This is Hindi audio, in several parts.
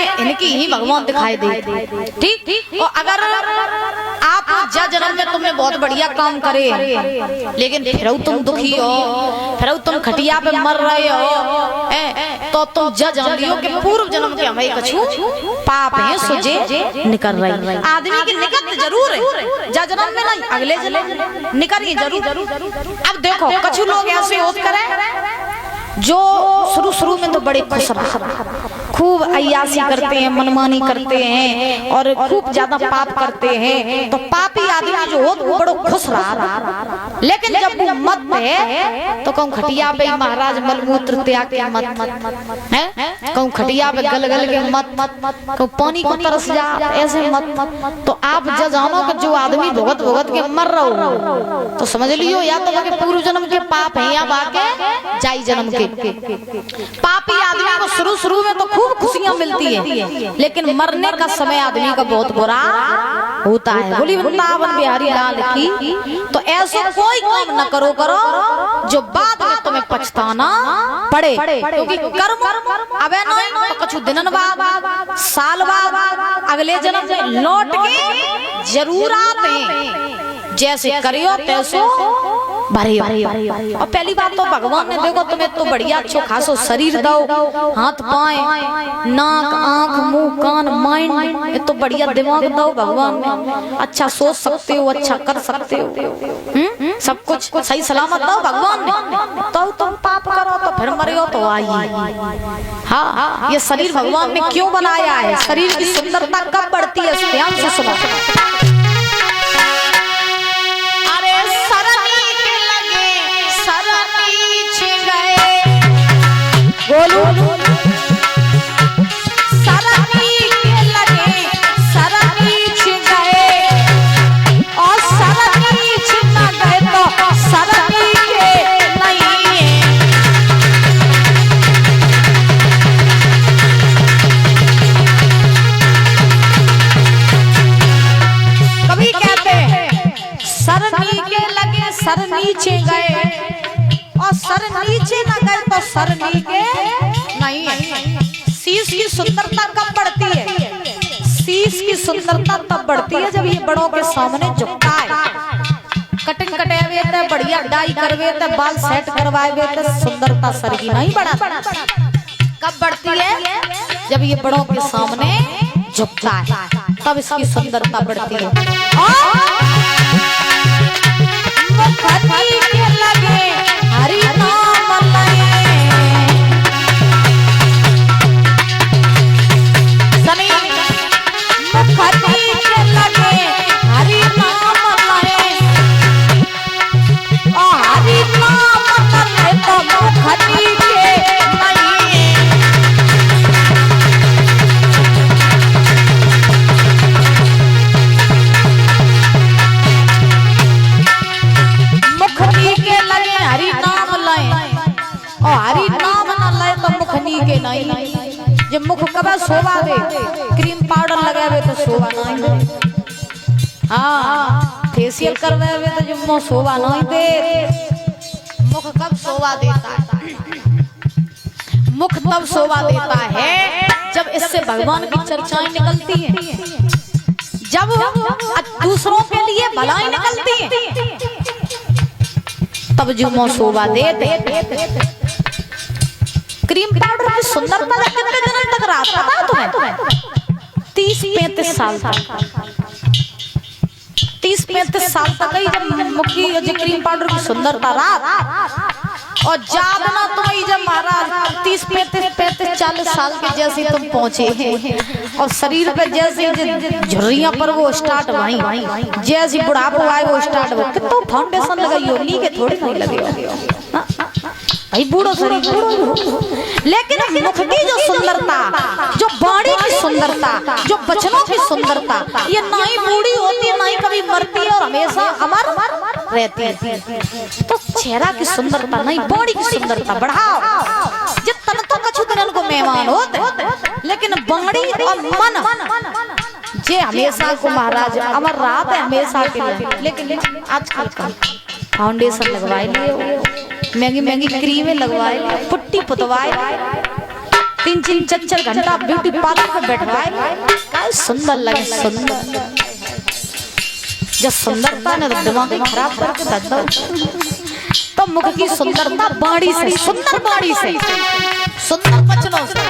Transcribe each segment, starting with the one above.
में इनकी ही भगवान दिखाई दे। ठीक। और अगर आप जन्म में तुमने बहुत बढ़िया काम करे लेकिन फिर तुम दुखी हो, फिर तुम खटिया पे मर रहे हो, तो तुम जान लियो कि पूर्व जन्म के हमें कछु पाप है सुजे निकल रही। आदमी की निकट जरूर है, जन्म में नहीं अगले जन्म निकल जरूर। अब देखो कछु लोग ऐसे होत करे जो शुरू में तो बड़े खुश खूब अय्यासी करते हैं, मनमानी करते हैं और खूब ज्यादा पाप करते हैं, तो पापी आदमी जो हो वो बड़ो खुश रहा। लेकिन जब वो मत है तो कहूँ खटिया पे महाराज मलमूत्र त्याग के मत है, कहूँ खटिया पे गल के मत, कहूँ पानी को तरस जा ऐसे मत। तो आप जानो कि जो आदमी भुगत के मर रहा हो तो समझ लियो या तो पूर्व जन्म के पाप है या बाके जाई जन्म के। पापी आदमी को शुरू में तो खूब खुशियां मिलती है लेकिन मरने का समय आदमी का बहुत बुरा होता है। बोली वृंदावन बिहारी लाल की। तो ऐसा कोई काम न करो जो बाद में तुम्हें पछताना पड़े, क्योंकि कर्म अबे नहीं तो कुछ दिनन बाद साल बाद अगले जन्म में लौट के जरूर आते हैं। जैसे करियो तैसो भरे। और पहली बात तो भगवान ने देखो तुम्हें तो बढ़िया अच्छो खासो शरीर दो, हाथ पाए नाक आंख मुंह कान माइंड, ये तो बढ़िया दिमाग दो भगवान ने। अच्छा सोच सकते हो, अच्छा कर सकते हो, सब कुछ सही सलामत दो भगवान ने। तो तुम पाप करो तो फिर मरो तो आई। हाँ, ये शरीर भगवान ने क्यों बनाया है? शरीर की सुंदरता कब बढ़ती है ध्यान से सुनो। सर नीचे गए और सर नीचे न गए तो सर नीचे नहीं। शीश की सुंदरता कब बढ़ती है? शीश की सुंदरता तब बढ़ती है जब ये बड़ों के सामने झुकता है। कटिंग कटेवे थे, बढ़िया डाई करवे थे, बाल सेट करवाए थे, सुंदरता सर की नहीं बढ़ा। कब बढ़ती है? जब ये बड़ों के सामने झुकता है तब इसकी सुंदरता बढ़ती है। मुखती के लगे हरि नाम लगे, सनी मुखती के लगे हरि नाम लगे, और हरि नाम लगे तो मुखती के नहीं। जब मुख कबा शोभा दे, क्रीम पाउडर लगावे तो शोभा नहीं दे। हाँ, फेशियल करवावे तो जब मुंह शोभा नहीं दे। मुख कब शोभा देता है? मुख तब शोभा देता है जब इससे भगवान की चर्चाएं निकलती हैं, जब दूसरों के लिए भलाई निकलती है, तब जो मुंह शोभा देते। क्रीम पाउडर की सुंदरता कितने दिन तक रहा पता तुम्हें? 30-35 साल तक। 30-35 साल तक ही जब मुखी जो क्रीम पाउडर की सुंदरता रहा, और ज्यादा तो जब महाराज 30-35-40 साल के जैसे तुम पहुंचे हैं और शरीर पे जैसे झुर्रियां पर वो स्टार्ट भाई जैसे बुढ़ापा आए वो स्टार्ट हो, कितना फाउंडेशन लगाई हो, नी के थोड़ी नहीं लगे हो भाई बूढ़ो शरीर। लेकिन मुख की जो सुंदरता, जो बाणी की सुंदरता, जो बचनों की सुंदरता, ये ना ही बूढ़ी होती है ना ही कभी मरती है और हमेशा अमर रहती है। तो चेहरा की सुंदरता नहीं, बॉडी की सुंदरता बढ़ाओ। जितना तो कछु दिन को मेहमान होते, लेकिन बाणी और मन जे हमेशा को महाराज अमर रात है हमेशा के लिए। लेकिन आजकल का फाउंडेशन लगवाए लिए, महंगी महंगी क्रीमें लगवाए, पुट्टी पुतवाए, 3-3 4-4 घंटा ब्यूटी पार्लर पे बैठवाए, क्या सुंदर लगे, सुंदर। जब सुंदरता ने दिमाग खराब करके रख दो, तो मुख की सुंदरता बाड़ी से, सुंदर बाड़ी से, सुंदर बचनों से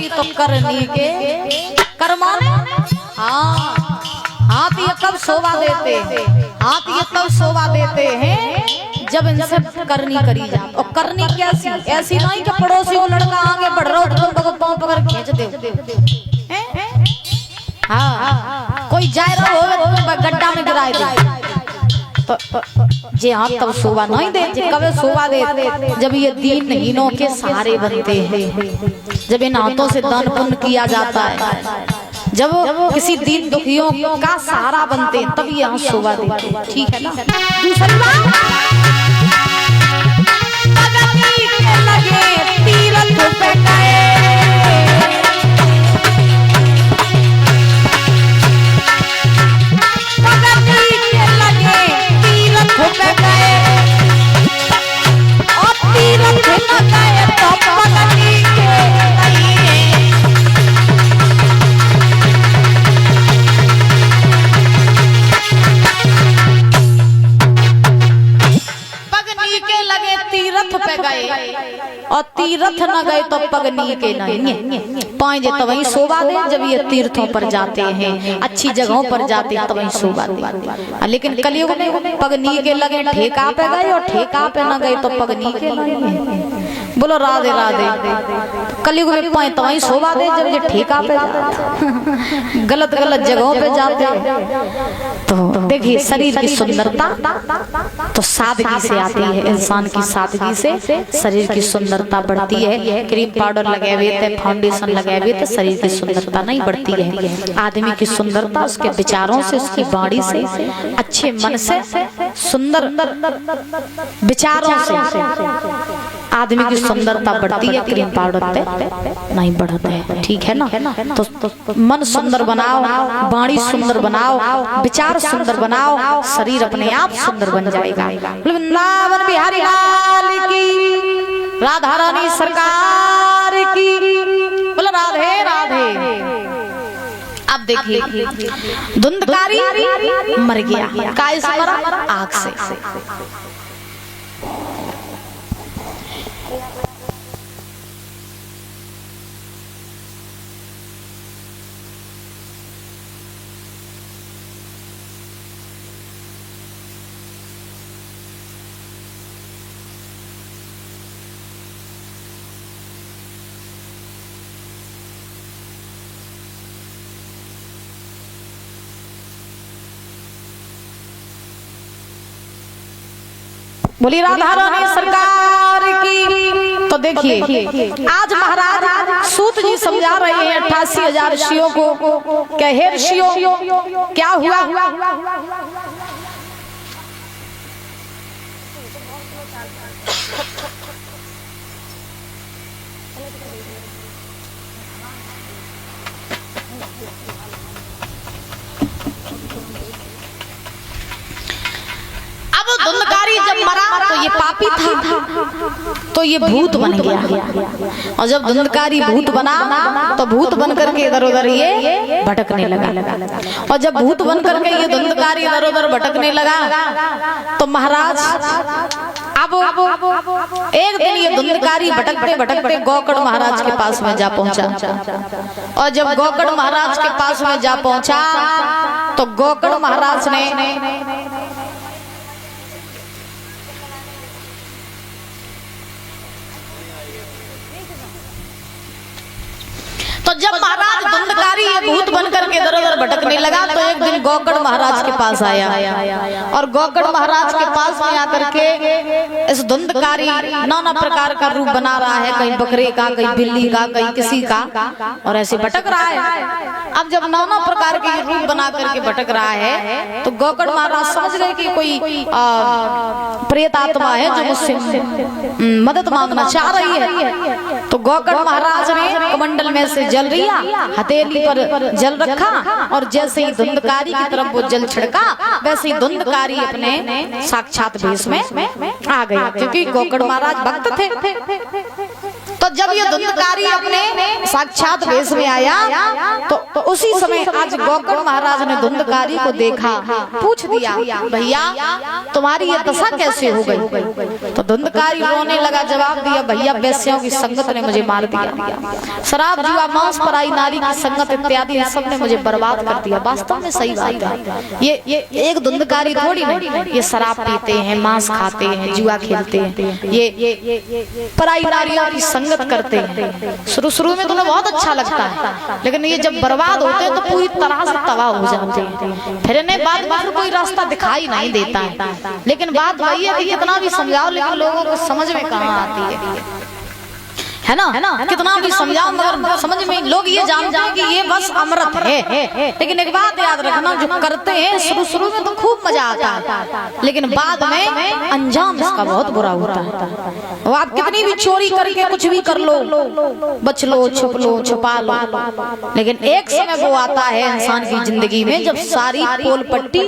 तो करनी के करमाने। हाँ, हाथ ये कब शोभा देते, हाथ ये तब शोभा देते हैं जब इनसे करनी करी जाए। और करनी कैसी, ऐसी नहीं कि पड़ोसी को लड़का आगे बढ़ रहा हो तो तुम पाँव पकड़ खींच दे। हाँ, कोई जाए रहा हो गड्ढा में गिराए दे, तो जे हाथ तब शोभा नहीं दे, जे कब शोभा दे जब ये दीनहीनों के सहारे बनते हैं, जब इन हाथों से दान पुण्य किया जाता है, जब किसी दीन दुखियों का सहारा बनते हैं, तब ये हाथ शोभा देते हैं। ठीक है ना। दूसरी बात, लगे तीरथ पे गए, और तीर्थ न गए तो पगनी के नहीं पाए जे तो वहीं शोभा दे। जब ये तीर्थों पर जाते हैं, अच्छी जगहों पर जाते हैं, तो वहीं शोभा दे। लेकिन कलयुग में पगनी के लगे ठेका पे गए, और ठेका पे न गए तो पगनी के नहीं। बोलो राधे राधे। कलयुग में पाए तो वहीं शोभा दे जब ये ठेका पे जाते, गलत गलत जगहों पे जाते। तो देखिए शरीर की सुंदरता तो सादगी से आती है, इंसान की सादगी से शरीर की सुंदरता बढ़ती है। क्रीम पाउडर लगे हुए थे, फाउंडेशन लगे हुए थे, शरीर की सुंदरता नहीं बढ़ती है। आदमी की सुंदरता उसके विचारों से, उसकी वाणी से, अच्छे मन से, सुंदर विचारों से आदमी की सुंदरता बढ़ती है। क्रीम पाउडर पे नहीं बढ़ते है। ठीक है ना। तो मन सुंदर बनाओ, वाणी सुंदर बनाओ, विचार सुंदर बनाओ, शरीर अपने आप सुंदर बन जाएगा। वृंदावन बिहारी लाल की, राधा रानी सरकार की, बोलो राधे राधे। अब देखिए धुंधकारी मर गया, काय से मरा? आग से। बोली राधा रानी सरकार की। तो देखिए आज महाराज सूत जी समझा रहे हैं 88,000 ऋषियों को, कहे ऋषियों क्या हुआ। धुंधकारी जब मरा तो ये पापी था, तो ये भूत बन गया। और जब धुंधकारी भूत बना तो भूत बन करके इधर उधर ये भटकने लगा। और जब भूत बन करके ये धुंधकारी इधर उधर भटकने लगा तो महाराज अब एक दिन ये धुंधकारी भटकते भटकते गौकर्ण महाराज के पास में जा पहुंचा। और जब गौकर्ण महाराज के पास में जा पहुंचा तो गौकर्ण महाराज ने तो जब महाराज धुंधकारी भूत बनकर के इधर उधर भटकने लगा तो एक दिन गौकर्ण महाराज के पास आया और गौकर्ण महाराज के पास में आकर के इस धुंधकारी नाना प्रकार का रूप बना रहा है, कहीं बकरे का, कहीं बिल्ली का, कहीं किसी का, और ऐसे भटक रहा है। अब जब नाना प्रकार के रूप बना करके भटक रहा है तो गौकर्ण महाराज समझ गए कि कोई प्रेत आत्मा है जो मुझसे मदद मांगना चाह रही है। तो गौकर्ण महाराज ने कमंडल में से जल रिया हथेली पर जल रखा और जैसे ही धुंधकारी की तरफ वो जल छिड़का वैसे ही धुंधकारी अपने साक्षात भेष में आ गया, क्योंकि गौकर्ण महाराज भक्त थे। तो जब ये धुंधकारी अपने साक्षात भेष में आया तो उसी समय आज गौकर्ण महाराज ने धुंधकारी को देखा, पूछ दिया भैया तुम्हारी ये दशा कैसे हो गई? तो धुंधकारी रोने लगा, जवाब दिया भैया वेश्याओं की संगत ने मुझे मार दिया, शराब जुआ मांस पराई नारी की संगत इत्यादि सब ने मुझे बर्बाद कर दिया। वास्तव में सही बात है, ये एक धुंधकारी थोड़ी नहीं, ये शराब पीते हैं, मांस खाते हैं, जुआ खेलते हैं, ये पराई नारियों की संगत करते हैं। शुरू में तुम्हें बहुत अच्छा लगता है, लेकिन ये जब बर्बाद होते हैं तो पूरी तरह से तबाह हो जाते हैं, फिर इन्हें बाद में कोई रास्ता दिखाई नहीं देता है। लेकिन बात वही है कि कितना भी समझाओ लेकिन लोगों को समझ में कहाँ आती है ना, कितना भी समझाओ मगर समझ में लोग ये जानते हैं कि ये बस अमृत है। लेकिन एक बात याद रखना, जो करते हैं शुरू में तो खूब मजा आता है, लेकिन बाद में अंजाम इसका बहुत बुरा होता है। वो आप कितनी भी चोरी करके कुछ भी कर लो, बच लो, छुप लो, छुपा लो, लेकिन एक समय वो आता है इंसान की जिंदगी में जब सारी पोल पट्टी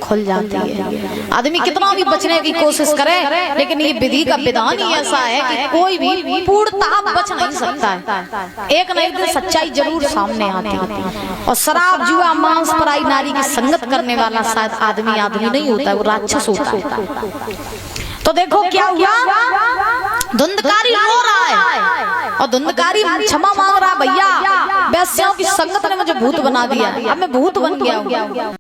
खुल जाती है। आदमी कितना भी बचने की कोशिश करे, लेकिन ये विधि का विधान ही ऐसा है कि कोई भी पूर्णतः बच नहीं सकता है। एक न एक दिन सच्चाई जरूर सामने आती है। और शराब जुआ मांस पराई नारी की संगत करने वाला शायद आदमी नहीं होता है, वो राक्षस होता है। तो देखो क्या हुआ, धुंधकारी रो रहा है और धुंधकारी क्षमा मांग रहा, भैया वेश्याओं की संगत ने मुझे भूत बना दिया, अब मैं भूत बन गया हूँ।